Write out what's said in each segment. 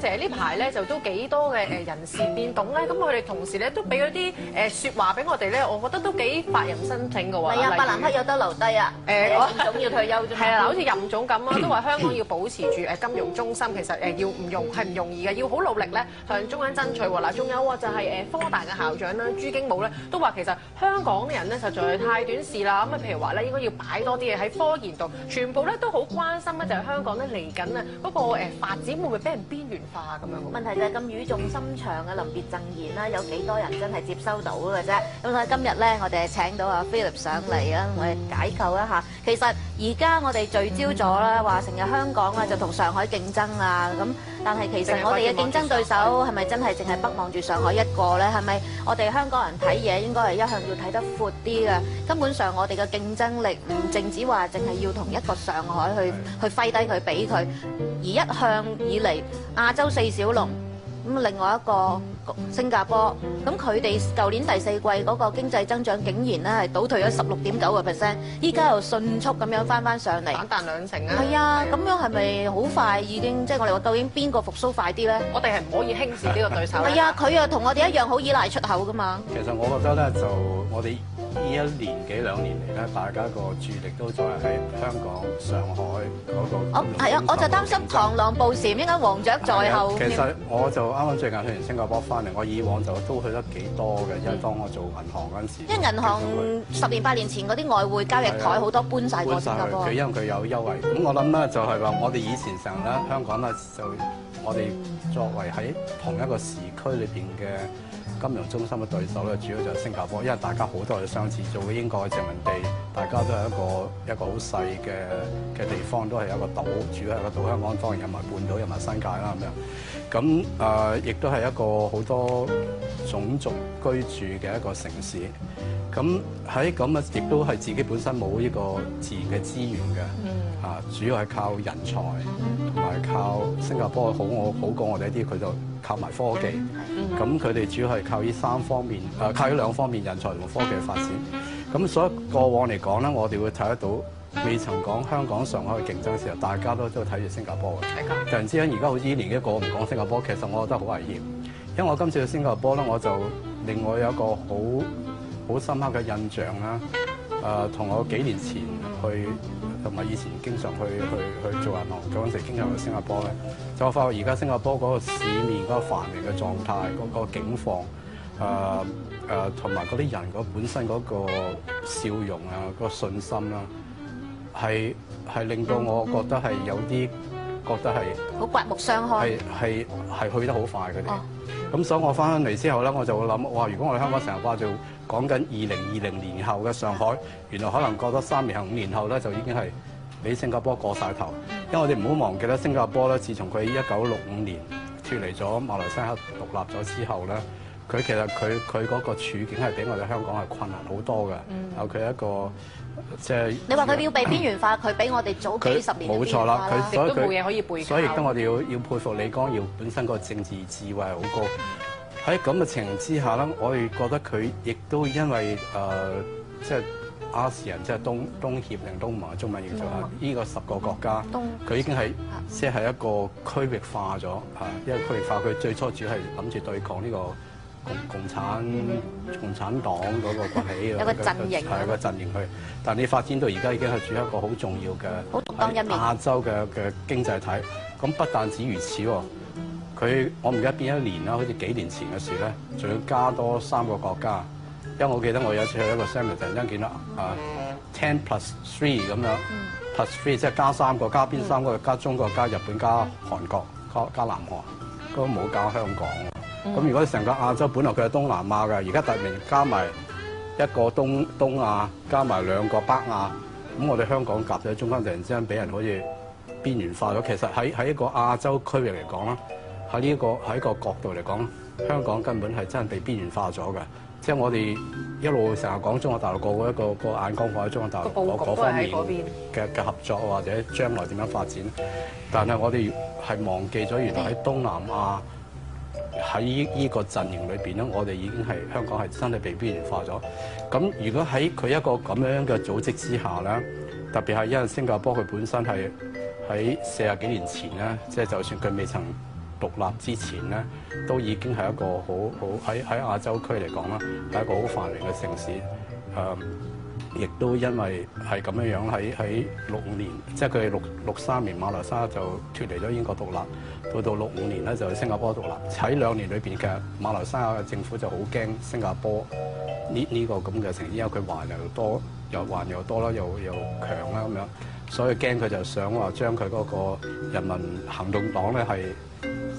呢排咧就都幾多嘅人事變動咧，咁佢哋同時咧都俾咗啲説話俾我哋咧，我覺得都幾發人深省嘅喎。係啊，伯南克有得留低啊，任總要退休啫嘛。係啊，好似任總咁啊，都話香港要保持住金融中心，其實要唔容易嘅，要好努力咧向中央爭取喎。嗱，仲有啊，就係科大嘅校長啦，朱經武咧都話其實香港啲人咧實在太短視啦，咁啊譬如話咧應該要擺多啲嘢喺科研度，全部咧都好關心咧就係香港咧嚟緊啊嗰個發展會唔會俾人邊緣化咁樣？問題就係咁語重心長嘅臨別贈言啦，有幾多人真係接收到嘅啫？咁所以今日咧，我哋係請到阿 Philip 上嚟啊，我哋解構一下。其實而家我哋聚焦咗啦，話成日香港啊就同上海競爭啊，咁但係其實我哋嘅競爭對手係咪真係淨係北望住上海一個咧？係咪我哋香港人睇嘢應該係一向要睇得闊啲嘅？根本上我哋嘅競爭力唔淨止話淨係要同一個上海去揮低佢比佢，而一向以嚟亞洲四小龍。咁另外一個新加坡，咁佢哋舊年第四季嗰個經濟增長竟然咧係倒退咗16.9%，依家又迅速咁樣翻上嚟，反彈2成啊！係啊，咁樣係咪好快已經？即係我哋話究竟邊個復甦快啲咧？我哋係唔可以輕視呢個對手。係啊，佢又同我哋一樣好依賴出口噶嘛。其實我覺得咧，就我哋呢1年幾2年嚟咧，大家個注意力都在喺香港、上海嗰個。係啊，我就擔心螳螂捕蟬，應該黃雀在後。其實我就啱啱最近去完新加坡翻嚟，我以往就都去得幾多嘅，因為當我做銀行嗰陣時。因為銀行10年8年前嗰啲外匯交易台好多搬晒過新加坡。佢因為佢有優惠，咁我諗咧就係話，我哋以前成日咧香港咧就我哋作為喺同一個時區裏邊嘅金融中心嘅對手咧，主要就係新加坡，因為大家好多係相似，做英國嘅殖民地，大家都係一個好細嘅地方，都係有一個島，主要係個島。香港當然有埋半島，有埋新界啦咁樣。咁亦都係一個好多種族居住嘅一個城市。咁喺咁啊，亦都係自己本身冇呢個自然嘅資源嘅。主要係靠人才，同埋靠新加坡好過我哋一啲，佢就靠埋科技。咁佢哋主要係靠呢3方面，靠呢2方面人才同科技嘅發展。咁所以過往嚟講咧，我哋會睇得到，未曾講香港、上海嘅競爭時候，大家都睇住新加坡嘅。突然之間，而家好似呢年一個唔講新加坡，其實我覺得好危險。因為我今次去新加坡咧，我就令我有一個好深刻嘅印象啦。同我幾年前去，同埋以前經常去做銀行嗰陣時，經常去新加坡咧，就我發覺而家新加坡嗰個市面嗰個繁榮嘅狀態，嗰個境況，同埋嗰啲人本身嗰個笑容啊，嗰個信心啦，係令到我覺得係有啲覺得係好刮目相看，係去得好快佢哋。咁所以我翻嚟之後咧，我就會諗，哇！如果我哋香港成日掛住講緊2020年後嘅上海，原來可能過咗3年後、5年後咧，就已經係俾新加坡過晒頭。因為我哋唔好忘記咧，新加坡咧，自從佢1965年脫離咗馬來西亞獨立咗之後咧，佢其實佢嗰個處境係比我哋香港係困難好多嘅。有佢一個即係你話佢要被邊緣化，佢比我哋早幾10年冇錯啦，佢所以都冇嘢可以背靠。所以亦都我哋要佩服李光耀本身個政治智慧係好高。喺咁嘅情形之下咧，我哋覺得佢亦都因為即係亞視人，即係東協定東盟嘅中文譯做啦，呢個10個國家，佢已經係即係一個區域化咗嚇，因為區域化佢最初主要係諗住對抗呢個共產黨嗰個崛起，有個陣營，係個陣營去。但你發展到而家已經係處於一個好重要嘅亞洲嘅經濟體。咁不但止如此喎，我唔記得邊一年啦，好似幾年前嘅事咧，仲要加多3個國家。因為我記得我有一次去一個 seminar，突然間見到10+3咁樣，+3即係加3個，加邊3個？加中國、加日本、加韓國、加南韓，都冇加香港。咁如果成個亞洲本來佢係東南亞嘅，而家突然加埋一個東亞，加埋2個北亞，咁我哋香港夾喺中間，突然之間俾人好似邊緣化咗。其實喺一個亞洲區域嚟講啦，喺一個角度嚟講，香港根本係真係被邊緣化咗嘅。即係我哋一路成日講中國大陸個眼光放喺中國大陸嗰方面嘅合作，或者將來點樣發展，但係我哋係忘記咗原來喺東南亞喺呢個陣營裏邊咧，我哋已經係香港係真係被邊緣化咗。咁如果喺佢一個咁樣嘅組織之下咧，特別係因為新加坡佢本身係喺40幾年前咧，即係就算佢未曾獨立之前咧，都已經係一個好喺亞洲區嚟講啦，係一個好繁榮嘅城市。亦都因為係咁樣樣喺65年，即係佢63年馬來西亞就脫離咗英國獨立，到65年咧就新加坡獨立。喺2年裏邊嘅馬來西亞嘅政府就好驚新加坡呢個咁嘅城市，因為佢華人又多，又多啦，又強啦咁樣，所以驚佢就想話將佢嗰個人民行動黨咧係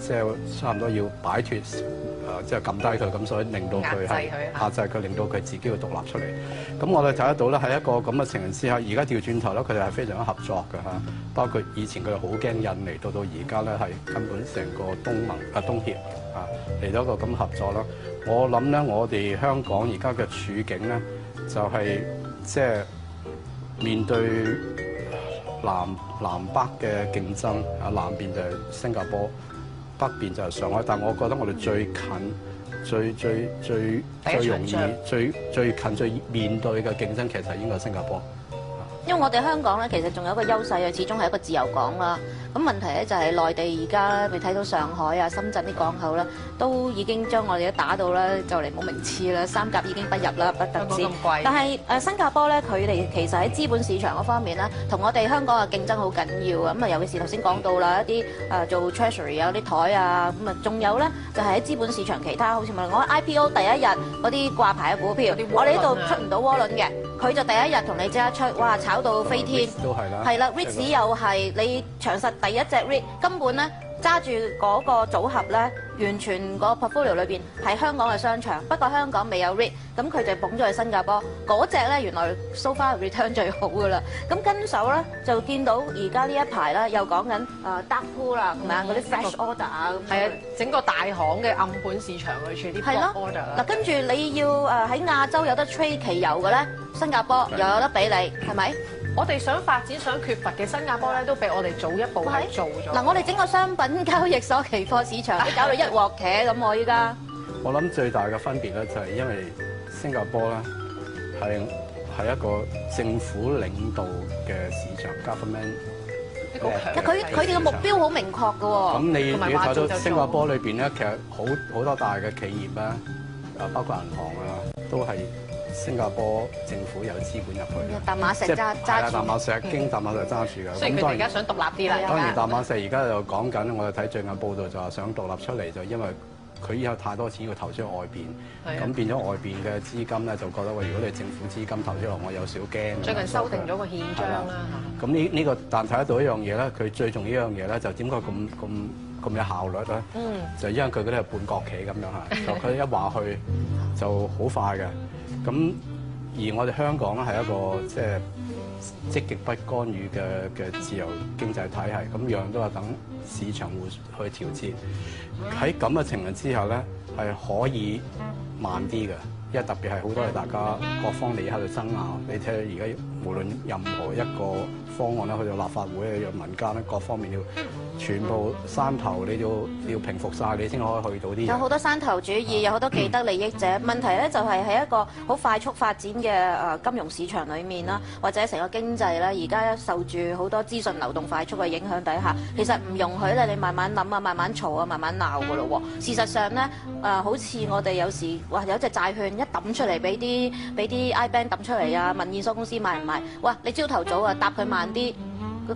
即係差唔多要擺脱。即係撳低佢咁，所以令到佢係壓制佢，令到佢自己要獨立出嚟。咁我哋睇得到咧，喺一個咁嘅情形之下，而家調轉頭咧，佢哋係非常之合作嘅嚇。包括以前佢哋好驚印尼，到而家咧係根本成個東協啊嚟到一個咁合作啦。我諗咧，我哋香港而家嘅處境咧，就係即係面對南北嘅競爭啊，南邊就係新加坡。北邊就係上海，但我覺得我哋最近、最容易、最近、最面對嘅競爭，其實應該係新加坡。因為我哋香港咧，其實仲有一個優勢啊，始終係一個自由港啦。咁問題咧就係內地而家你睇到上海啊、深圳啲港口咧，都已經將我哋都打到咧，就嚟冇名次啦，三甲已經不入啦，不特止。但係新加坡咧，佢哋其實喺資本市場嗰方面咧，同我哋香港嘅競爭好緊要啊。咁啊，尤其是頭先講到啦，一啲做 treasury 啊啲台啊，咁啊，仲有咧就係喺資本市場其他，好似我 IPO 第一日嗰啲掛牌嘅股票，我哋呢度出唔到窩輪嘅，佢就第一日同你即刻出，哇，炒到飛天，都係啦，係啦 ，REITs 又係你長實第一隻 REIT，根本咧揸住嗰個組合咧，完全個 portfolio 裏邊係香港嘅商場，不過香港未有 REIT，咁佢就捧咗去新加坡，嗰隻咧原來 so far return 最好噶啦，咁跟手咧就見到而家呢一排咧又講緊dark pool 啦，係咪啊？嗰啲 fresh order 啊，係啊，整個大行嘅暗盤市場去處啲 block order 嗱，跟住你要喺亞洲有得 trade 期油嘅咧，新加坡又有得俾你，係咪？我哋想發展、想缺乏嘅新加坡咧，都比我哋早一步係做咗。嗱，我哋整個商品交易所期貨市場，你搞到一鑊茄咁，我依家。我諗最大嘅分別咧，就係因為新加坡咧係一個政府領導嘅市場 government。佢哋嘅目標好明確嘅喎。咁你睇到新加坡裏邊咧，其實好多大嘅企業咧，包括銀行啊，都係新加坡政府有資本入去嘅。淡馬錫揸住。係啊，淡馬錫經淡馬錫揸住嘅。所以佢哋而家想獨立啲啦。當然淡馬錫而家就講緊，我哋睇最近報道就話想獨立出嚟，就因為佢有太多錢要投出外邊，咁變咗外邊嘅資金咧就覺得喂，如果你政府資金投出落，我有少驚。最近修訂咗個憲章啦。咁呢個但睇得到一樣嘢咧，佢最重要一樣嘢咧，就點解咁有效率咧？就因為佢嗰啲係半國企咁樣嚇，就佢一話去就好快嘅。咁而我哋香港咧係一個即係積極不干預嘅自由經濟體系，咁樣都係等市場會去調節。喺咁嘅情況之下咧，係可以慢啲嘅，因為特別係好多係大家各方利益喺度爭拗。你睇下而家無論任何一個方案咧，去到立法會啊，有民間咧，各方面要全部山頭，你要平復晒，你先可以去到啲。有好多山頭主義，有好多既得利益者。問題咧就係喺一個好快速發展嘅金融市場裏面啦，或者成個經濟咧，而家受住好多資訊流動快速嘅影響底下，其實唔容許咧你慢慢諗啊、慢慢嘈啊、慢慢鬧噶咯喎。事實上咧，好似我哋有時哇有隻債券一抌出嚟俾啲 iBank 抌出嚟啊，民意所公司買唔買？哇！你朝頭早啊答佢慢啲。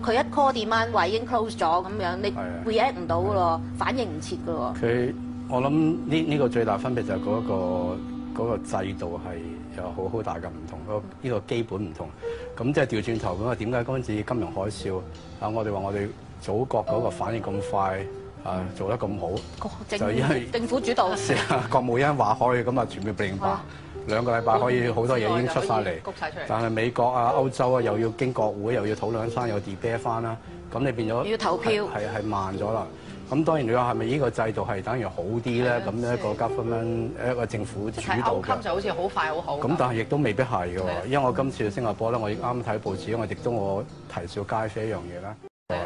佢一 call demand 話已經 close 咗咁樣，你 react 唔到嘅咯，反應唔切嘅喎。我諗呢個最大分別就係嗰個制度係有好大嘅唔同，呢個基本唔同。咁即係調轉頭咁啊？點解嗰陣時金融海嘯啊？我哋話我哋祖國嗰個反應咁快啊，做得咁好，就因為政府主導。國務院話開咁啊，全面並辦。2個禮拜可以好多嘢已經出晒嚟，但係美國啊、歐洲啊又要經國會，又要討論翻，又 debate 翻啦，咁你變咗要投票，係慢咗啦。咁當然你話係咪呢個制度係等於好啲咧？咁一個 government 一個政府主導嘅，就好似好快好好。咁但係亦都未必係嘅喎，因為我今次去新加坡咧，我亦啱睇報紙，我亦都我啼笑皆非一樣嘢啦。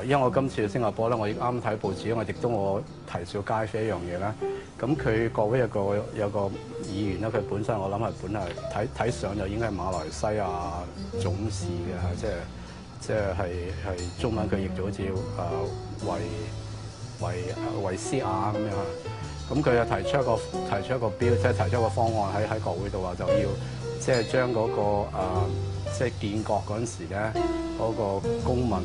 因為我今次去新加坡咧，我亦啱睇報紙，我亦都我啼笑皆非一樣嘢啦。咁佢國會有個議員咧，佢本身我諗係本嚟睇相就應該係馬來西亞總事嘅，即係中文佢譯咗好似維斯亞咁樣啊。咁佢又提出一個標，即係提出一個方案喺國會度話就要即係將嗰個即係建國嗰陣時咧嗰個公民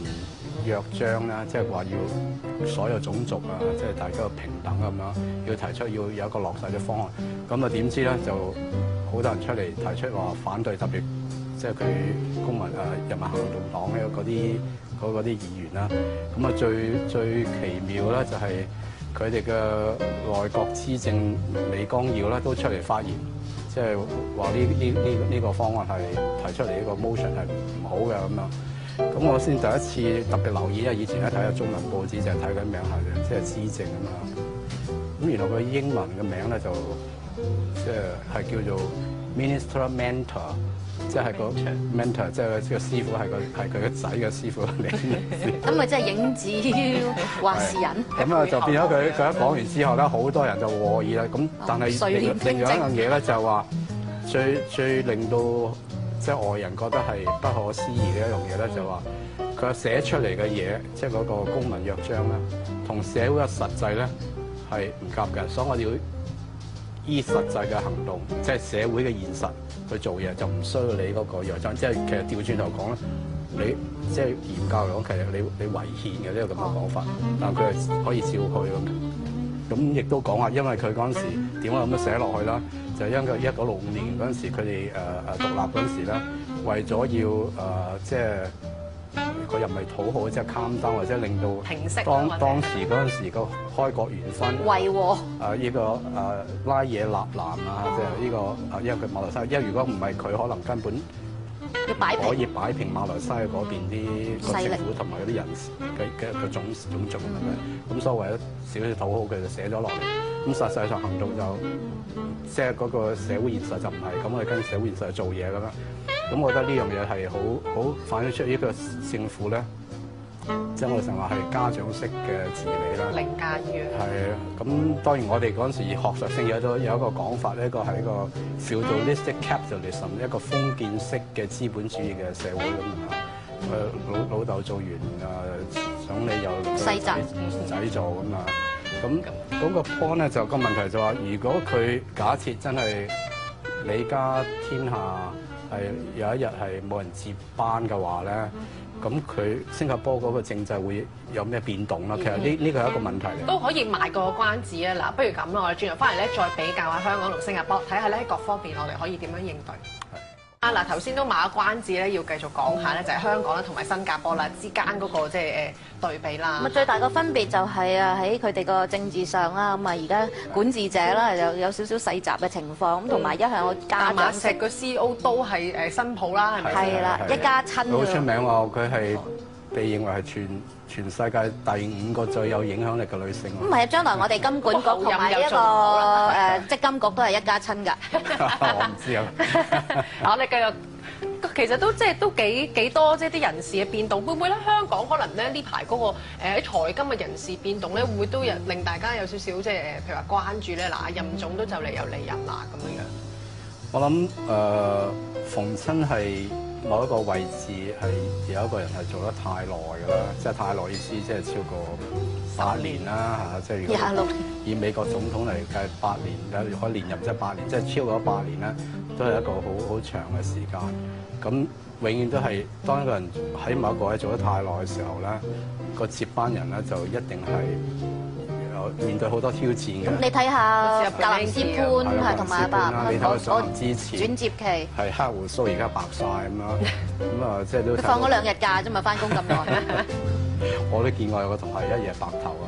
約章咧，即係話要所有種族啊，即係大家平等咁樣，要提出要有一個落實嘅方案。咁啊點知咧就好多人出嚟提出話反對，特別即係佢公民人民行動黨嘅嗰啲議員啦。咁啊最奇妙咧就係佢哋嘅內閣資政李光耀咧都出嚟發言，即係話呢個方案係提出嚟呢個 motion 係唔好嘅咁樣。咁我先第一次特別留意，因為以前咧睇下中文報紙就係睇緊名係嘅，即係資政啊嘛。咁原來佢英文嘅名咧就即係叫做 Minister Mentor， 即係個 mentor， 即係個師傅係佢個仔嘅師傅嚟。咁咪即係影子話事人。咁啊就變咗佢一講完之後咧，好多人就和議啦。咁但係另外一樣嘢咧就係話最令到即係外人覺得係不可思議嘅一樣嘢咧，就話佢寫出嚟嘅嘢，即係嗰個公民約章咧，同社會嘅實際咧係唔夾嘅，所以我哋要依實際嘅行動，即係社會嘅現實去做嘢，就唔需要你嗰個約章。即係其實調轉頭講咧，你即係嚴格嚟講，其實你違憲嘅呢個咁嘅講法，但係佢係可以照去咁。咁亦都講下，因為佢嗰陣時點解咁樣寫落去啦？就因為1965年嗰陣時，佢哋獨立嗰陣時咧，為咗要即係佢又唔係討好，即係calm down或者令到平息當時嗰陣時個開國元勳維和呢個拉野納蘭啊，即係呢個因為佢馬來西亞，因為如果唔係佢，可能根本可以擺平馬來西亞嗰邊啲政府同埋嗰啲人嘅種族咁樣。咁所以為咗少少討好佢，就寫咗落嚟。咁實際上行動就即係嗰個社會現實就唔係咁，我哋跟社會現實去做嘢咁樣。咁我覺得呢樣嘢係好反映出呢個政府咧，即係我哋成日話係家長式嘅治理啦。凌駕於係啊，咁當然我哋嗰陣時學術性有一個講法咧，一個係一個 feudalistic capitalism， 一個封建式嘅資本主義嘅社會咁啊。老豆做完想你又細仔做咁啊。咁嗰個 point 咧就個問題就話，如果佢假設真係李家天下係有一日係冇人接班嘅話咧，咁佢新加坡嗰個政制會有咩變動啦？其實呢個係一個問題嚟。都可以賣個關子啊！嗱，不如咁啦，我哋轉頭翻嚟咧，再比較下香港同新加坡，睇下咧喺各方面我哋可以點樣應對。嗱，頭先都賣咗關子咧，要繼續講下咧，就係香港啦同埋新加坡啦之間嗰個即係對比啦。咁啊，最大個分別就係喺佢哋個政治上啦。咁啊，而家管治者啦有少少世襲嘅情況，咁同埋一向我家長石個 CEO 都係新抱啦，係咪？係啦，一家親好出名喎，佢係被認為係全世界第5個最有影響力嘅女性。咁係啊，將來我哋金管局同埋一個積金局都係一家親㗎。我唔知啊。我哋繼續，其實都即係都幾多即係啲人事嘅變動，會唔會咧？香港可能咧呢排嗰個喺財金嘅人事變動咧，會唔會都令大家有少少即係譬如話關注咧？嗱，任總都就嚟又離任啦咁樣樣。我諗逢親係某一個位置係有一個人係做得太耐㗎啦，即係太耐意思，即係超過8年啦嚇，即係如果26年以美國總統嚟計8年，可以連任即係8年，即係超過8年咧，都係一個好長嘅時間。咁永遠都係當一個人喺某一個位做得太耐嘅時候咧，個接班人咧就一定係面對好多挑戰嘅。咁你睇下格林斯潘係同埋阿伯你睇佢上任之前轉接期係黑胡鬚，而家白晒咁樣，咁啊即係都放咗2日假啫嘛，翻工咁耐。我都見過有個同學一夜白頭啊！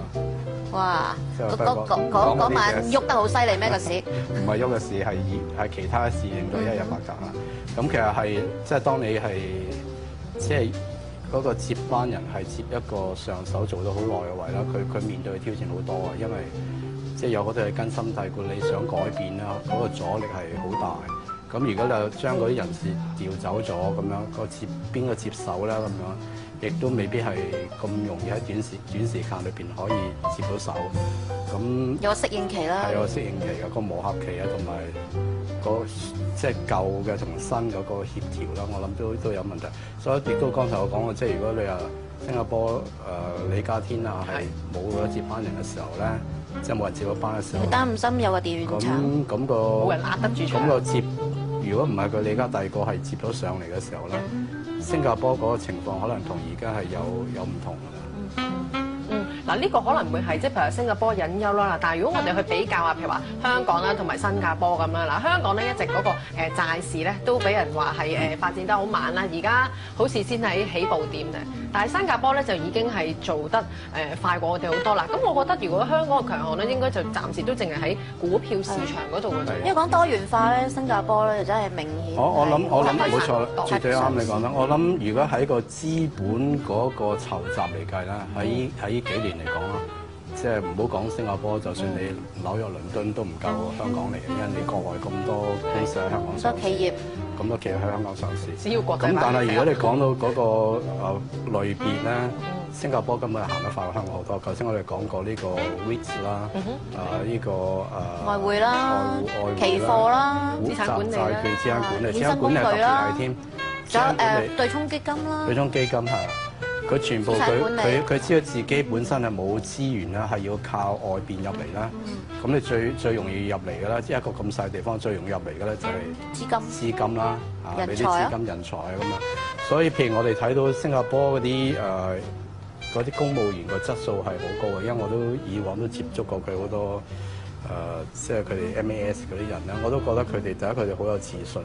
哇！嗰晚喐得好犀利咩個市？唔係喐嘅事，係其他事令到一日白頭啦。咁其實係即係當你係即係嗰個接班人係接一個上手做咗好耐嘅位啦，佢面對嘅挑戰好多啊，因為即係有好多嘢根深蒂固，你想改變啦，嗰個阻力係好大。咁如果你將嗰啲人事調走咗咁樣，邊個接手咧咁樣，亦都未必係咁容易喺短時間裏邊可以接到手。咁有個適應期啦，係有個適應期，有個磨合期啊，同埋個即係舊嘅同新嗰個協調啦，我諗都有問題。所以亦都剛才我講過，即係如果你新加坡李家天啊係冇咗接班人嘅時候咧，即係冇人接咗班嘅時候，佢擔唔心有個電源牆，咁個冇人壓得住場。咁個接，如果唔係佢李家第二個係接咗上嚟嘅時候咧，新加坡嗰個情況可能同而家係有唔同㗎啦。嗱，呢個可能會係即係譬如新加坡隱憂啦，但係如果我哋去比較啊，譬如話香港啦同埋新加坡咁啦，嗱香港咧一直嗰個債市咧都俾人話係發展得好慢啦，而家好似先喺起步點嘅，但係新加坡咧就已經係做得快過我哋好多啦。咁我覺得如果香港嘅強項咧，應該就暫時都淨係喺股票市場嗰度嘅啫。因為講多元化咧，新加坡咧就真係明顯。我諗冇錯啦，絕對啱你講啦。我諗如果喺個資本嗰個籌集嚟計啦，喺幾年嚟講啦，即係唔好講新加坡，就算你紐約、倫敦都唔夠香港嚟嘅，因為你國內咁多公司喺香港上市，咁多企業，咁多企業喺香港上市。只要國際咁但係如果你講到嗰個類別咧，新加坡根本係行得快過香港好多。頭先我哋講過呢個 REITs 啦，呢個外匯啦，期貨啦，資產管理啦，債券、資產管理、衍生工具啦，係添，仲有對沖基金啦，對沖基金係。佢全部佢知道自己本身係冇資源啦，係要靠外邊入嚟啦。咁你最容易入嚟嘅啦，即係一個咁細地方最容易入嚟嘅咧就係資金啦，俾啲資金人才啊咁樣。所以譬如我哋睇到新加坡嗰啲公務員個質素係好高嘅，因為我都以往都接觸過佢好多即係佢哋 MAS 嗰啲人咧，我都覺得佢哋第一佢哋好有自信。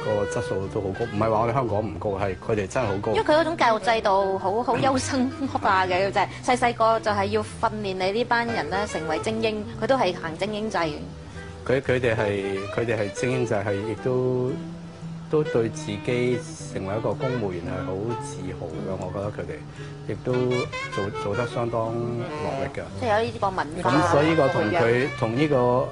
個質素都好高，唔係話我哋香港唔高，係佢哋真係好高。因為佢嗰種教育制度好優生化嘅，就係細個就係要訓練你呢班人咧成為精英，佢都係行精英制嘅。佢哋係精英制，係亦都對自己成為一個公務員係好自豪嘅。我覺得佢哋亦都做得相當落力嘅。即係有呢個文化。咁所以呢個同呢個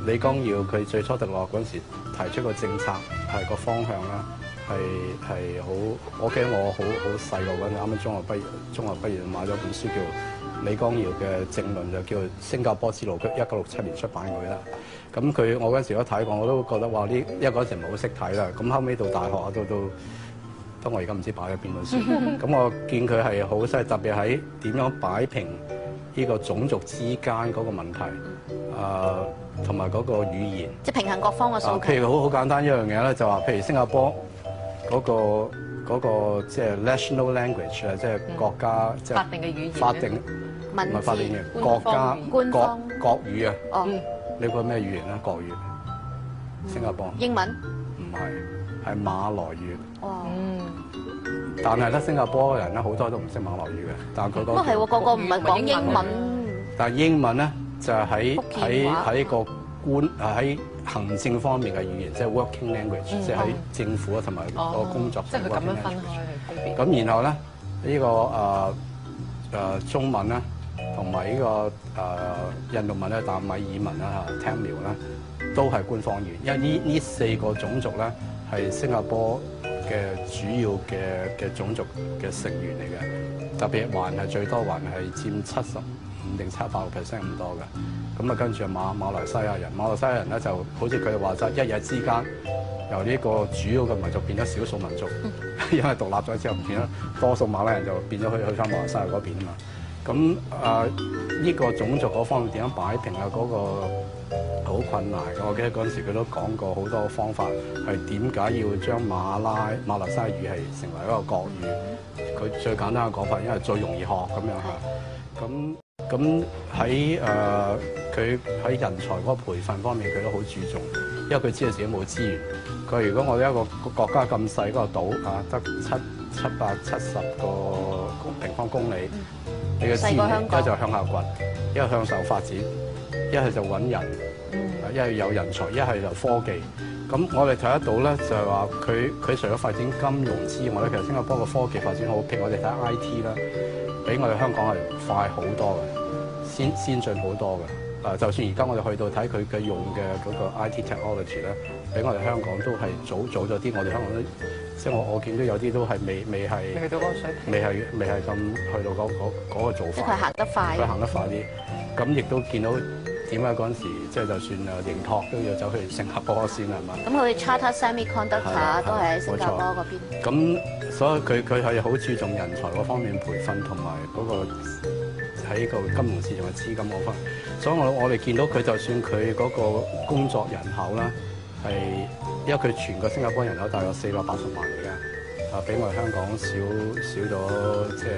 李光耀佢最初直落嗰陣時提出個政策係個方向啦，係好。我記得我好細個嗰陣，啱啱中學畢業買咗本書叫李光耀嘅政論，就叫《新加坡之路》，佢1967年出版佢啦。咁我嗰陣時都睇過，我都覺得話因為嗰陣時唔係好識睇啦。咁後尾到大學啊，都我而家唔知擺喺邊本書。咁我見佢係好犀利，特別喺點樣擺平呢個種族之間嗰個問題。同埋嗰個語言，即係平衡各方嘅訴求。譬如好簡單一樣嘢咧，就話譬如新加坡嗰個即係 national language 啊，即係國家即係法定嘅語言，唔係法定嘅國家國語啊。哦，你覺得咩語言咧？國語，新加坡英文唔係馬來語。哦，但係咧，新加坡人咧好多都唔識馬來語嘅，但係佢都係喎，個個唔係講英文。但係英文咧。就係喺個喺行政方面嘅語言，即係 working language，即係喺政府啊同埋個工作。即係佢咁樣分開。咁然後咧，呢個中文啦，同埋呢個印度文咧、達米爾文啦、Tamil 啦，都係官方語言。因為呢4個種族咧係新加坡嘅主要嘅種族嘅成員嚟嘅，特別華人係最多，華人係佔75定7%咁多嘅。咁啊跟住馬來西亞人咧就好似佢哋話齋，一日之間由呢個主要嘅民族變咗少數民族，因為獨立咗之後變咗多數馬來人就變咗去翻馬來西亞嗰邊啊嘛。咁呢個種族嗰方面點樣擺平啊？嗰個好困難嘅。我記得嗰陣時佢都講過好多方法，係點解要將馬來西亞語係成為一個國語？佢最簡單嘅講法，因為最容易學咁樣嚇。咁喺佢喺人才嗰個培訓方面，佢都好注重，因為佢知道自己冇資源。佢如果我哋一個國家咁細嗰個島啊，得770個平方公里，你嘅資源一就向下掘，一係向上發展，一係就揾人，一係有人才，一係就科技。咁我哋睇得到咧，就係話佢除咗發展金融之外咧，其實新加坡嘅科技發展好，譬如我哋睇 IT 啦，比我哋香港係快好多嘅，先進好多嘅。就算而家我哋去到睇佢嘅用嘅嗰個 IT technology 咧，比我哋香港都係早咗啲。我哋香港都即係我見到有啲都係未係去到嗰個水平，未係咁去到嗰個做法。即係佢行得快，佢行得快啲。咁亦都見到點解嗰陣時即係就算認託都要走去新加坡先係嘛？咁佢 Charter Semiconductor 都係喺新加坡嗰邊。咁所以佢係好注重人才嗰方面培訓同埋嗰個喺個金融市場嘅資金嗰方面。所以我哋見到佢就算佢嗰個工作人口啦，係因為佢全個新加坡人口大約480萬嚟嘅，比我哋香港少咗即係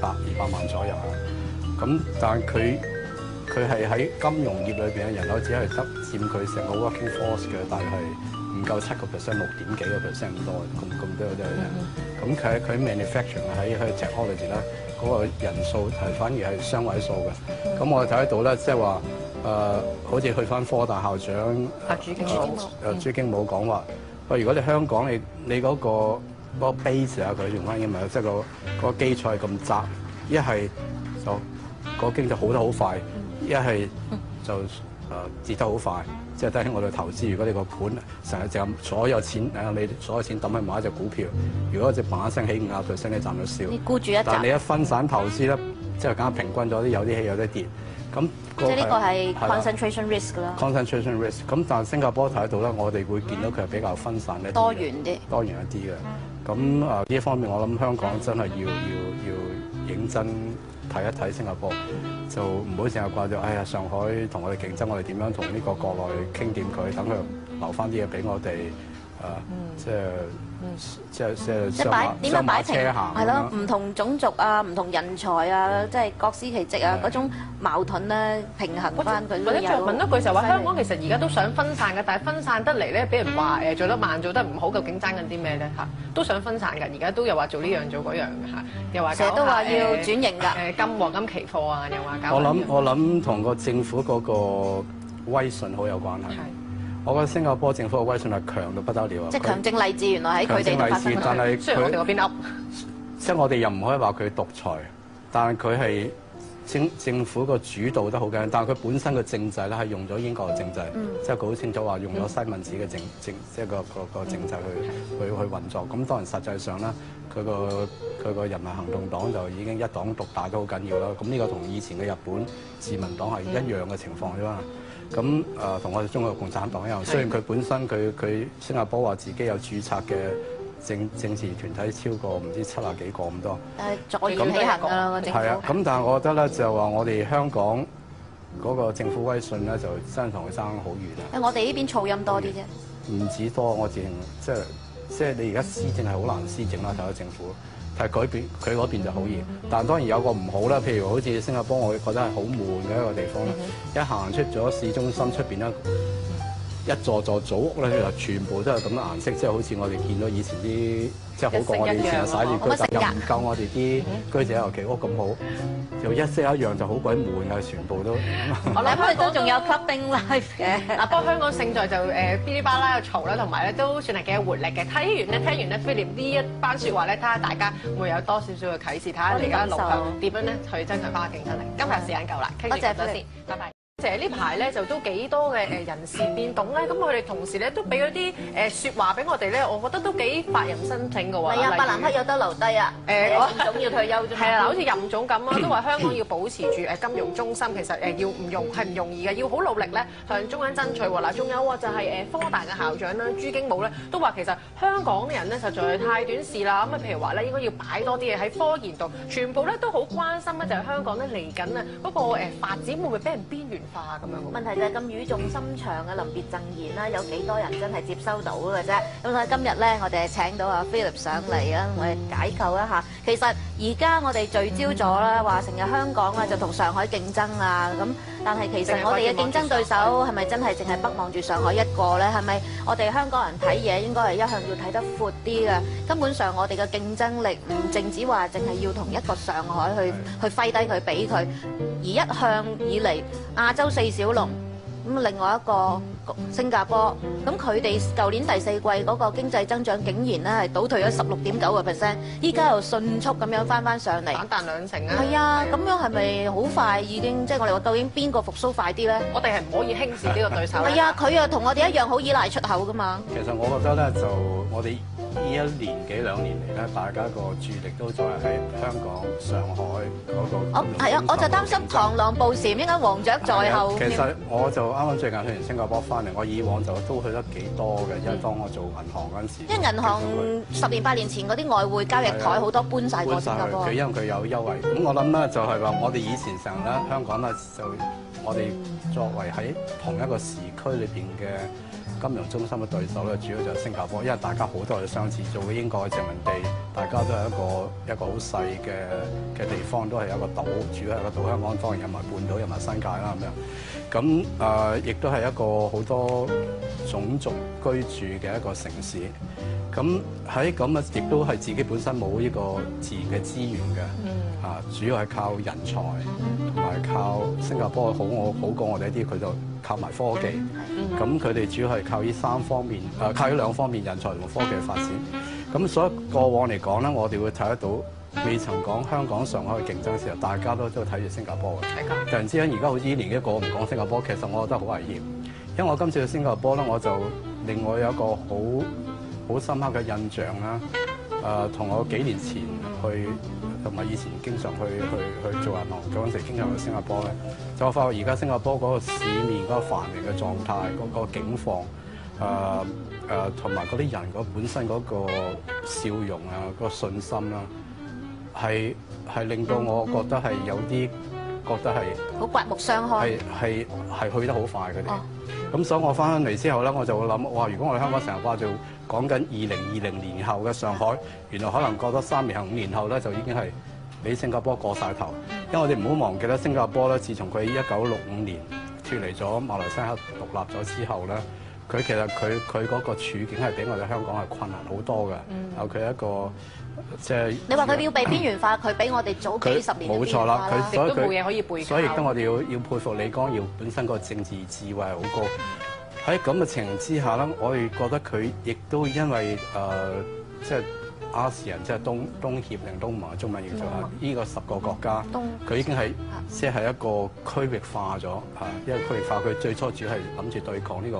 200萬左右啊。咁但係佢係喺金融業裏邊嘅人口只係得佔佢成個 working force 嘅大約係唔夠7%，6點幾個 percent 咁多，咁多啫。咁佢 manufacturing 喺 technology 咧，嗰個人數係反而係雙位數嘅。咁我哋睇得到咧，即係話好似去翻科大校長朱經武講話，喂，如果你香港你嗰個 base 啊，佢用翻英文，即係個基礎係咁窄，一係就個經濟好得好快，一係就跌得好快，即係等於我哋投資。如果你個盤成日就所有錢你所有錢抌喺某一隻股票，如果隻嘭一聲起50%，你賺到笑。你顧住一隻，但係你一分散投資咧，即係更加平均咗啲，有啲起有啲跌。咁即係呢個係 concentration risk 啦。concentration risk。咁但係新加坡睇到咧，我哋會見到佢係比較分散咧，多元啲，多元一啲嘅。咁呢一方面，我諗香港真係要認真睇一睇新加坡，就唔好成日掛住，哎呀上海同我哋競爭，我哋點樣同呢個國內傾掂佢，等佢留翻啲嘢俾我哋，即係點樣擺平行係咯，唔同種族啊，唔同人才啊，即係各司其職啊，嗰種矛盾咧平衡翻佢。或者再問一句就係話，香港其實而家都想分散嘅，但係分散得嚟咧，俾人話做得慢、做得唔好，究竟爭緊啲咩咧嚇？都想分散㗎，而家都又話做呢樣做嗰樣嘅嚇，又話成日都話要轉型㗎。黃金期貨啊，又話搞。我諗同個政府嗰個威信好有關係。我覺得新加坡政府嘅威信係強到不得了啊！即係強政勵志，原來喺佢哋度發生。但係雖然我哋嗰邊噏，即係我哋又唔可以話佢獨裁，但係佢係政府個主導得好緊，但係佢本身嘅政制咧係用咗英國嘅政制，即係佢好清楚話用咗西敏寺嘅即係個政制去運作。咁當然實際上咧，佢個人民行動黨就已經一黨獨大都好緊要啦。咁呢個同以前嘅日本自民黨係一樣嘅情況啫嘛。咁同我哋中國共產黨一樣，雖然佢本身佢新加坡話自己有註冊嘅政治團體超過唔知70幾個咁多，但係左搖起行㗎啦個政府。係啊，咁但係我覺得咧就話我哋香港嗰個政府威信咧就真係同佢爭好遠啊！我哋呢邊噪音多啲啫。唔止多，我自認即係你而家施政係好難施政啦，睇到政府。但係佢嗰邊就好易，但係當然有個唔好啦。譬如好似新加坡，我覺得係好悶嘅一個地方。一行出咗市中心出邊咧，一座座祖屋咧就全部都係咁嘅顏色，即係好似我哋見到以前啲，即係好過我哋以前嘅徙置居，又唔夠我哋啲居者有其屋咁好，就一式一樣就好鬼悶㗎，全部都。我諗佢都仲有 clubbing life 嘅。不過香港勝在就噼哩啪啦又嘈啦，同埋咧都算係幾有活力嘅。聽完咧Philip呢一班説話咧，睇下大家會有多少少嘅啟示，睇下你而家路向點樣咧去增強翻個競爭力。今日時間夠啦，傾住咁多先，拜拜。其實呢排咧就都幾多嘅人事變動咧，咁佢哋同時咧都俾咗啲説話俾我哋咧，我覺得都幾發人深省嘅喎。係啊，伯南克有得留低啊！任總要退休啫嘛。係啊，好似任總咁啊，都話香港要保持住金融中心，其實要唔容易嘅，要好努力咧向中央爭取喎。嗱，仲有就係科大嘅校長啦，朱經武咧都話其實香港啲人咧實在太短視啦。咁啊，譬如話咧應該要擺多啲嘢喺科研度，全部咧都好關心咧，就係香港咧嚟緊啊嗰個發展會唔會俾人邊緣化咁樣？問題就係咁語重心長嘅臨別贈言啦，有幾多人真係接收到嘅啫？咁所以今日咧，我哋請到阿 Philip 上嚟啊，我哋解構一下。其實而家我哋聚焦咗啦，話成日香港啊就同上海競爭啊咁，但係其實我哋嘅競爭對手係咪真係淨係北望住上海一個咧？係咪我哋香港人睇嘢應該係一向要睇得闊啲嘅？根本上我哋嘅競爭力唔淨止話淨係要同一個上海去揮低佢比佢，而一向以嚟亞洲四小龍咁另外一個新加坡，咁佢哋舊年第四季嗰個經濟增長竟然咧係倒退咗16.9%，依家又迅速咁樣翻上嚟，反彈2成啊！係啊，咁樣係咪好快已經即係我哋話究竟邊個復甦快啲咧？我哋係唔可以輕視呢個對手。係啊，佢又同我哋一樣好依賴出口噶嘛。其實我覺得咧，就我哋呢1年幾2年嚟咧，大家個注意力都在喺香港、上海嗰個。係啊，我就擔心螳螂捕蟬，應該黃雀在後。其實我就啱啱最近去完新加坡翻嚟，我以往就都去得幾多嘅，因為當我做銀行嗰陣時。因為銀行10年8年前嗰啲外匯交易台好多搬晒過新加坡。佢因為佢有優惠，咁我諗咧就係話，我哋以前成日咧香港咧就我哋作為喺同一個時區裏邊嘅金融中心嘅對手咧，主要就係新加坡，因為大家好多係相似，做嘅英國嘅殖民地，大家都係一個好細嘅地方，都係一個島，主要係一個島。香港當然有埋半島，有埋新界啦咁樣。咁亦都係一個好多種族居住嘅一個城市。咁喺咁啊，亦都係自己本身冇呢個自然嘅資源嘅，主要係靠人才，同埋靠新加坡好過我哋一啲，佢就靠埋科技。咁佢哋主要係靠呢3方面，靠呢2方面人才同科技嘅發展。咁所以過往嚟講咧，我哋會睇得到，未曾講香港、上海嘅競爭時候，大家都睇住新加坡嘅。突然之間，而家好似呢年一個唔講新加坡，其實我覺得好危險。因為我今次去新加坡咧，我就另外有一個好深刻嘅印象啦。同我幾年前去，同埋以前經常去做銀行嗰陣時，經常去新加坡咧，就我發覺而家新加坡嗰個市面嗰個繁榮嘅狀態，嗰個景況，同埋嗰啲人本身嗰個笑容啊，嗰個信心啦，係令到我覺得係有啲覺得係好刮目相看，係去得好快佢哋。咁所以我翻嚟之後咧，我就會諗，哇！如果我哋香港成日話就講緊2020年後嘅上海，原來可能過多3年後、5年後咧，就已經係比新加坡過晒頭。因為我哋唔好忘記咧，新加坡咧，自從佢1965年脫離咗馬來西亞獨立咗之後咧，佢其實佢嗰個處境係比我哋香港係困難好多嘅。有佢一個即係你話佢要被邊緣化，佢比我哋早幾十年冇錯啦，亦都冇嘢可以背靠。所以亦都我哋要佩服李光耀本身個政治智慧係好高。喺咁嘅情形之下咧，我哋覺得佢亦都因為即係亞視人，即係東協定東盟中文譯做啊，呢個10個國家，佢已經係即係一個區域化咗嚇，因為區域化佢最初主要係諗住對抗呢個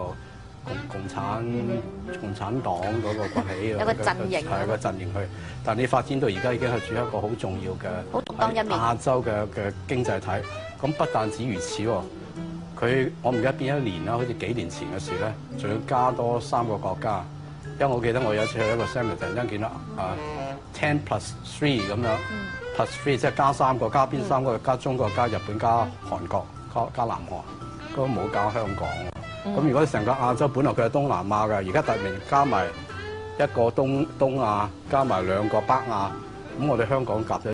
共產黨嗰個崛起嘅，有個陣營，係個陣營去。但你發展到而家已經係處於一個好重要嘅亞洲嘅經濟體。咁不但止如此喎，我唔記得邊一年啦，好似幾年前嘅事咧，仲要加多3個國家。因為我記得我有一次去一個 seminar，突然間見到10+3咁樣，+3即係加3個，加邊3個？加中國、加日本、加韓國、加南韓，都冇加香港。咁如果成個亞洲本來佢係東南亞嘅，而家突然加埋一個東亞，加埋2個北亞，咁我哋香港夾咗。